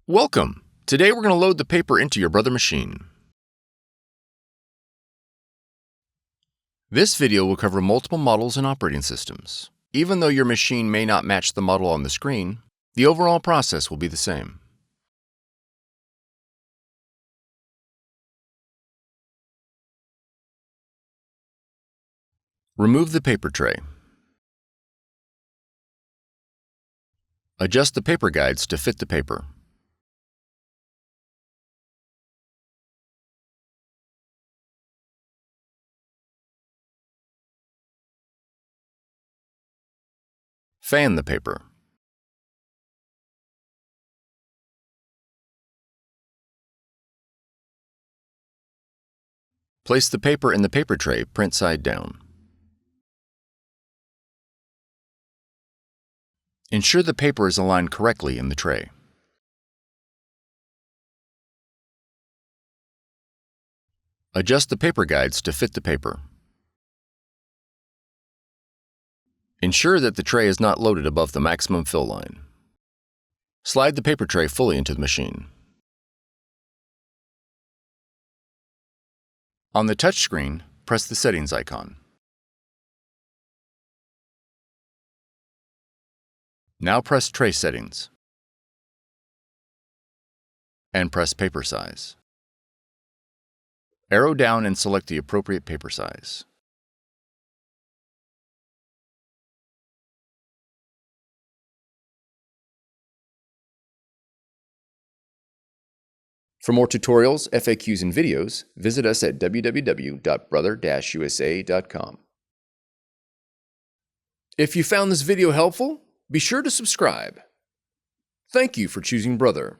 Welcome! Today we're going to load the paper into your Brother machine. This video will cover multiple models and operating systems. Even though your machine may not match the model on the screen, the overall process will be the same. Remove the paper tray. Adjust the paper guides to fit the paper. Fan the paper. Place the paper in the paper tray print side down. Ensure the paper is aligned correctly in the tray. Adjust the paper guides to fit the paper. Ensure that the tray is not loaded above the maximum fill line. Slide the paper tray fully into the machine. On the touch screen, press the settings icon. Now press Tray Settings and press Paper Size. Arrow down and select the appropriate paper size. For more tutorials, FAQs, and videos, visit us at www.brother-usa.com. If you found this video helpful, be sure to subscribe. Thank you for choosing Brother.